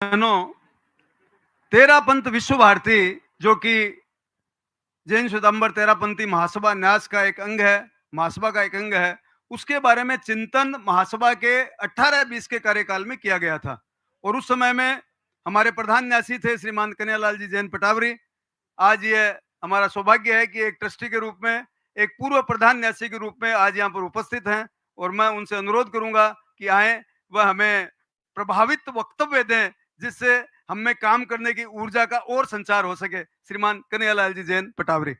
बहनों, तेरा पंथ विश्व भारती जो कि जैन श्वेतांबर तेरापंथी महासभा न्यास का एक अंग है, महासभा का एक अंग है, उसके बारे में चिंतन महासभा के 18-20 के कार्यकाल में किया गया था। और उस समय में हमारे प्रधान न्यासी थे श्रीमान कन्हैयालाल जी जैन पटावरी। आज ये हमारा सौभाग्य है कि एक ट्रस्टी के रूप में, एक पूर्व प्रधान न्यासी के रूप में आज यहाँ पर उपस्थित हैं और मैं उनसे अनुरोध करूंगा कि आए, वह हमें प्रभावित वक्तव्य दें जिससे हम में काम करने की ऊर्जा का और संचार हो सके। श्रीमान कन्हैयालाल जी जैन पटावरी।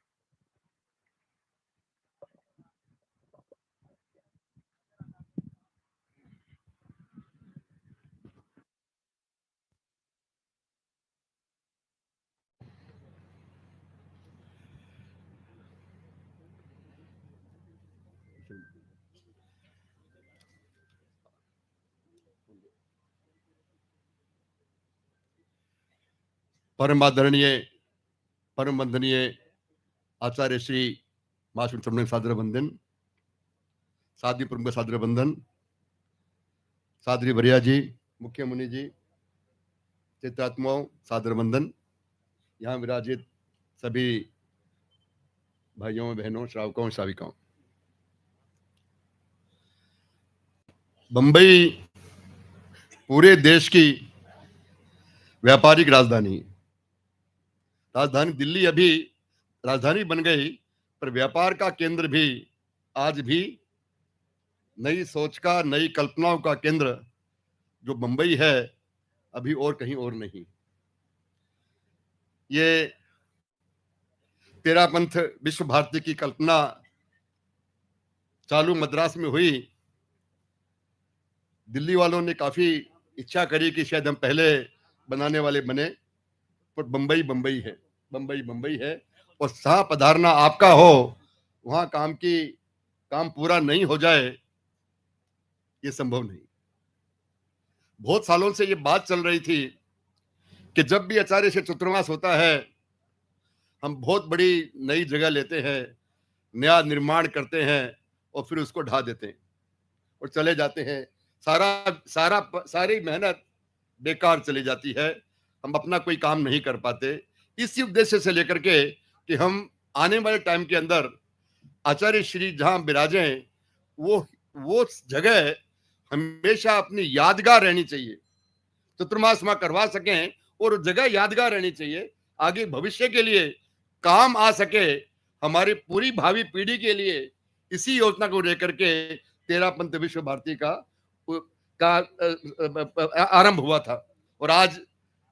परम आदरणीय परम वंदनीय आचार्य श्री महाश्री चरण सादर वंदन, साध्वी प्रमुख सादर वंदन, सादरी बरिया जी, मुख्य मुनि जी, चित्रात्माओं सादर वंदन, यहाँ विराजित सभी भाइयों बहनों, श्रावकों श्राविकाओं। बंबई पूरे देश की व्यापारिक राजधानी है। राजधानी दिल्ली अभी राजधानी बन गई, पर व्यापार का केंद्र भी आज भी नई सोच का, नई कल्पनाओं का केंद्र जो बंबई है, अभी और कहीं और नहीं। ये तेरा पंथ विश्व भारती की कल्पना चालू मद्रास में हुई। दिल्ली वालों ने काफी इच्छा करी कि शायद हम पहले बनाने वाले बने, पर बंबई बंबई है, बंबई बंबई है। और जहां पधारना आपका हो, वहां काम पूरा नहीं हो जाए, ये संभव नहीं। बहुत सालों से ये बात चल रही थी कि जब भी आचार्य से चतुर्मास होता है, हम बहुत बड़ी नई जगह लेते हैं, नया निर्माण करते हैं और फिर उसको ढा देते हैं और चले जाते हैं। सारी मेहनत बेकार चली जाती है, हम अपना कोई काम नहीं कर पाते। इसी उद्देश्य से लेकर के कि हम आने वाले टाइम के अंदर आचार्य श्री जहां विराजे, वो जगह हमेशा अपनी यादगार रहनी चाहिए, चतुर्मास वहां करवा सकें और जगह यादगार रहनी चाहिए, आगे भविष्य के लिए काम आ सके, हमारी पूरी भावी पीढ़ी के लिए। इसी योजना को लेकर के तेरा पंथ विश्व भारती का आरंभ हुआ था। और आज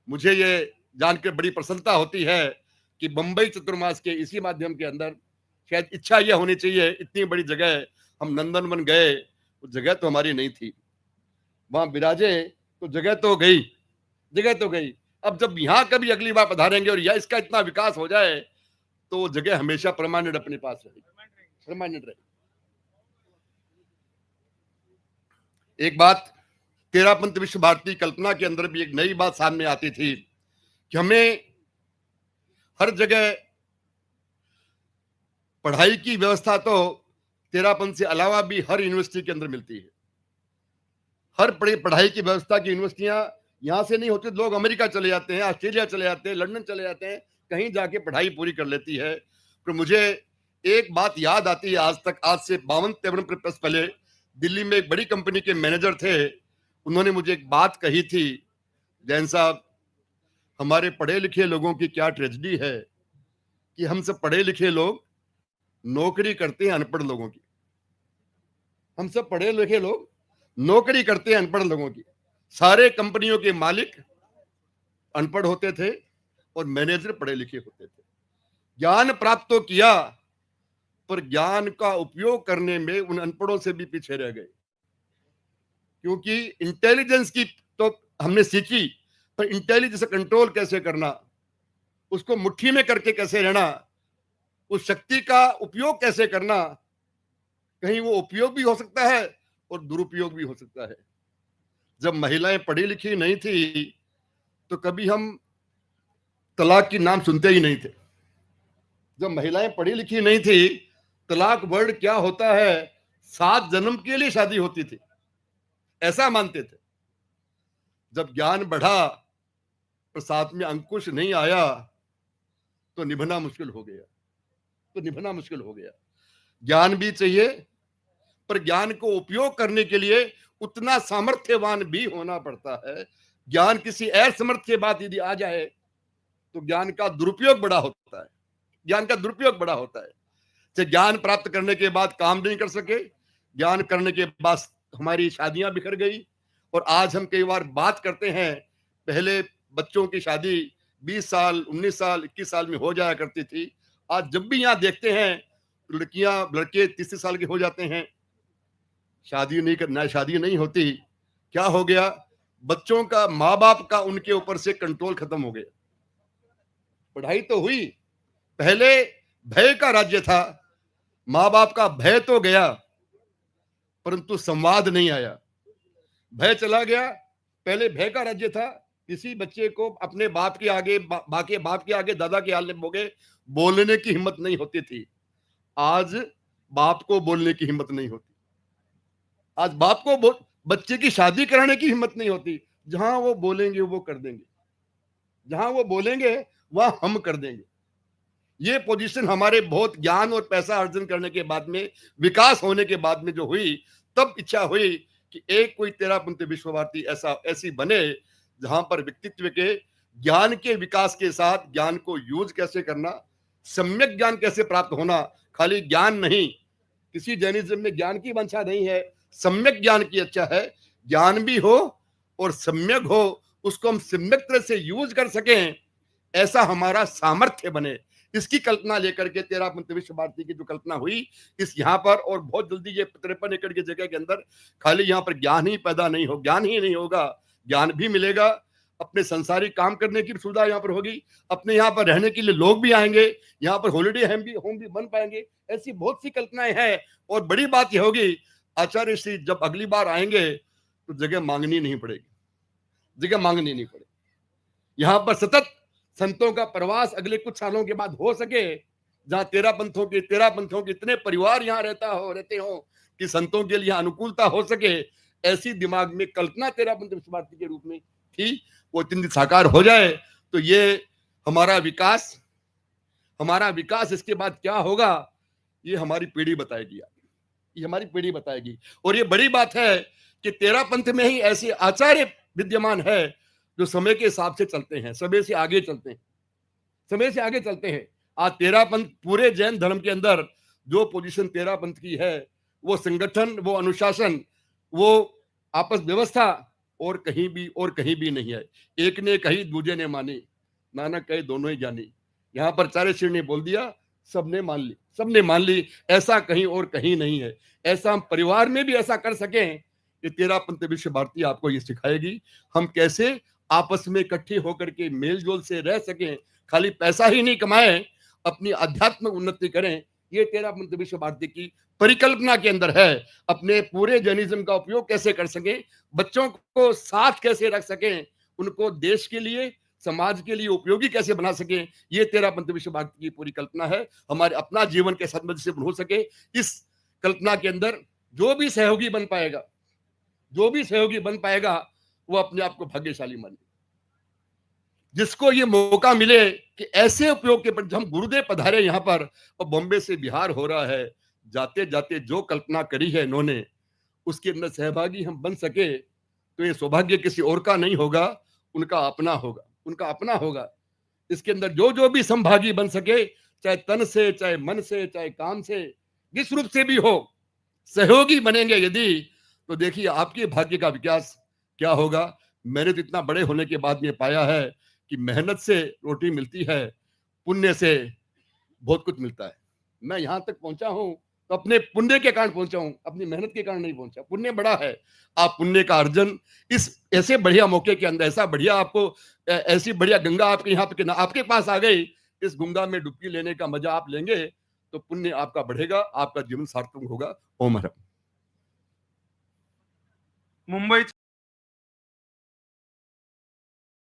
मुझे ये जानकर बड़ी प्रसन्नता होती है कि बंबई चतुर्मास के इसी माध्यम के अंदर शायद इच्छा यह होनी चाहिए, इतनी बड़ी जगह हम नंदनवन गए, वो जगह तो हमारी नहीं थी, वहां विराजे तो जगह तो गई, जगह तो गई। अब जब यहां कभी अगली बार पधारेंगे और यह इसका इतना विकास हो जाए, तो जगह हमेशा परमानेंट अपने पास रहेगी, परमानेंट रहेगी। एक बात तेरा पंथ विश्व भारती कल्पना के अंदर भी एक नई बात सामने आती थी कि हमें हर जगह पढ़ाई की व्यवस्था तो तेरा पंथ से अलावा भी हर यूनिवर्सिटी के अंदर मिलती है। हर पढ़ाई की व्यवस्था की यूनिवर्सिटियां यहां से नहीं होती, लोग अमेरिका चले जाते हैं, ऑस्ट्रेलिया चले जाते हैं, लंदन चले जाते हैं, कहीं जाके पढ़ाई पूरी कर लेती है। तो मुझे एक बात याद आती है, आज से 52-53 पहले दिल्ली में एक बड़ी कंपनी के मैनेजर थे, उन्होंने मुझे एक बात कही थी, जैन साहब, हमारे पढ़े लिखे लोगों की क्या ट्रेजेडी है कि हम सब पढ़े लिखे लोग नौकरी करते हैं अनपढ़ लोगों की। हम सब पढ़े लिखे लोग नौकरी करते हैं अनपढ़ लोगों की। सारे कंपनियों के मालिक अनपढ़ होते थे और मैनेजर पढ़े लिखे होते थे। ज्ञान प्राप्त तो किया, पर ज्ञान का उपयोग करने में उन अनपढ़ों से भी पीछे रह गए, क्योंकि इंटेलिजेंस की तो हमने सीखी, पर इंटेलिजेंस कंट्रोल कैसे करना, उसको मुट्ठी में करके कैसे रहना, उस शक्ति का उपयोग कैसे करना, कहीं वो उपयोग भी हो सकता है और दुरुपयोग भी हो सकता है। जब महिलाएं पढ़ी लिखी नहीं थी, तो कभी हम तलाक की नाम सुनते ही नहीं थे। जब महिलाएं पढ़ी लिखी नहीं थी, तलाक वर्ड क्या होता है, 7 जन्म के लिए शादी होती थी, ऐसा मानते थे। जब ज्ञान बढ़ा, और साथ में अंकुश नहीं आया तो निभना मुश्किल हो गया, तो निभना मुश्किल हो गया। ज्ञान भी चाहिए, पर ज्ञान को उपयोग करने के लिए उतना सामर्थ्यवान भी होना पड़ता है। ज्ञान किसी असमर्थ के बाद यदि आ जाए तो ज्ञान का दुरुपयोग बड़ा होता है, ज्ञान का दुरुपयोग बड़ा होता है। चाहे ज्ञान प्राप्त करने के बाद काम नहीं कर सके, ज्ञान करने के बाद हमारी शादियां बिखर गई। और आज हम कई बार बात करते हैं, पहले बच्चों की शादी 20 साल 19 साल 21 साल में हो जाया करती थी। आज जब भी यहां देखते हैं लड़कियां लड़के 30 साल के हो जाते हैं, शादी नहीं करना, शादी नहीं होती। क्या हो गया? बच्चों का, माँ बाप का उनके ऊपर से कंट्रोल खत्म हो गया। पढ़ाई तो हुई, पहले भय का राज्य था, माँ बाप का भय तो गया परंतु संवाद नहीं आया। भय चला गया, पहले भय का राज्य था, किसी बच्चे को अपने बाप के आगे, बाकी बाप के आगे, दादा के आगे बोलने की हिम्मत नहीं होती थी। आज बाप को बोलने की हिम्मत नहीं होती, आज बाप को बच्चे की शादी कराने की हिम्मत नहीं होती। जहां वो बोलेंगे वो कर देंगे, जहां वो बोलेंगे वहां हम कर देंगे। ये पोजीशन हमारे बहुत ज्ञान और पैसा अर्जन करने के बाद में, विकास होने के बाद में जो हुई, तब इच्छा हुई कि एक कोई तेरापंथी विश्व भारती ऐसी बने जहां पर व्यक्तित्व के, ज्ञान के विकास के साथ ज्ञान को यूज कैसे करना, सम्यक ज्ञान कैसे प्राप्त होना। खाली ज्ञान नहीं, किसी जैनिज्म में ज्ञान की वंशा नहीं है, सम्यक ज्ञान की इच्छा है। ज्ञान भी हो और सम्यक हो, उसको हम सम्यक तरह से यूज कर सकें, ऐसा हमारा सामर्थ्य बने, इसकी कल्पना लेकर के तेरापंथी विश्व भारती की जो कल्पना हुई इस यहाँ पर। और बहुत जल्दी ये 53 एकड़ की जगह के अंदर खाली यहाँ पर ज्ञान ही पैदा नहीं हो, ज्ञान ही नहीं होगा, ज्ञान भी मिलेगा, अपने संसारिक काम करने की सुविधा यहाँ पर होगी, अपने यहाँ पर रहने के लिए लोग भी आएंगे, यहाँ पर हॉलिडे होम भी बन पाएंगे। ऐसी बहुत सी कल्पनाएं हैं। और बड़ी बात यह होगी, आचार्य श्री जब अगली बार आएंगे तो जगह मांगनी नहीं पड़ेगी, जगह मांगनी नहीं पड़ेगी। यहाँ पर सतत संतों का प्रवास अगले कुछ सालों के बाद हो सके, जहां तेरह पंथों के इतने परिवार यहाँ रहते हो कि संतों के लिए अनुकूलता हो सके, ऐसी दिमाग में कल्पना तेरापंथी विश्व भारती के रूप में थी, वो इतनी साकार हो जाए तो ये हमारा विकास इसके बाद क्या होगा, ये हमारी पीढ़ी बताएगी, ये हमारी पीढ़ी बताएगी। और ये बड़ी बात है कि तेरापंथ में ही ऐसे आचार्य विद्यमान है जो समय के हिसाब से चलते हैं, समय से आगे चलते हैं। आज तेरापंथ पूरे जैन धर्म के अंदर जो पोजीशन तेरापंथ की है, वो संगठन, वो अनुशासन, वो आपस व्यवस्था और कहीं भी नहीं है। एक ने कही दूजे ने मानी, नानक कहे दोनों ही जानी। यहाँ पर आचार्य ने बोल दिया, सबने मान ली, ऐसा कहीं और कहीं नहीं है। ऐसा हम परिवार में भी ऐसा कर सकें कि तेरापंथी विश्व भारती आपको ये सिखाएगी हम कैसे आपस में इकट्ठे होकर के मेल जोल से रह सकें, खाली पैसा ही नहीं कमाएं, अपनी आध्यात्मिक उन्नति करें। ये तेरापंथी विश्व भारती की परिकल्पना के अंदर है। अपने पूरे जैनिज्म का उपयोग कैसे कर सकें, बच्चों को साथ कैसे रख सकें, उनको देश के लिए, समाज के लिए उपयोगी कैसे बना सकें, ये तेरापंथी विश्व भारती की पूरी कल्पना है। हमारे अपना जीवन के सदमत हो सके, इस कल्पना के अंदर जो भी सहयोगी बन पाएगा वो अपने आप को भाग्यशाली माने। जिसको ये मौका मिले कि ऐसे उपयोग के पर, हम गुरुदेव पधारे यहाँ पर और बॉम्बे से बिहार हो रहा है, जाते जाते जो कल्पना करी है इन्होंने, उसके अंदर सहभागी हम बन सके तो ये सौभाग्य किसी और का नहीं होगा, उनका अपना होगा। इसके अंदर जो भी संभागी बन सके, चाहे तन से, चाहे मन से, चाहे काम से, जिस रूप से भी हो, सहयोगी बनेंगे यदि, तो देखिए आपके भाग्य का विकास क्या होगा। मैंने तो इतना बड़े होने के बाद में पाया है कि मेहनत से रोटी मिलती है, पुण्य से बहुत कुछ मिलता है। मैं यहां तक पहुंचा हूं तो अपने पुण्य के कारण पहुंचा हूं, अपनी मेहनत के कारण नहीं पहुंचा। पुण्य बड़ा है, आप पुण्य का अर्जन इस ऐसे बढ़िया मौके के अंदर, ऐसा बढ़िया आपको, ऐसी बढ़िया गंगा आपके यहाँ पे आपके पास आ गई, इस गंगा में डुबकी लेने का मजा आप लेंगे तो पुण्य आपका बढ़ेगा, आपका जीवन सार्थक होगा। ओम हर। मुंबई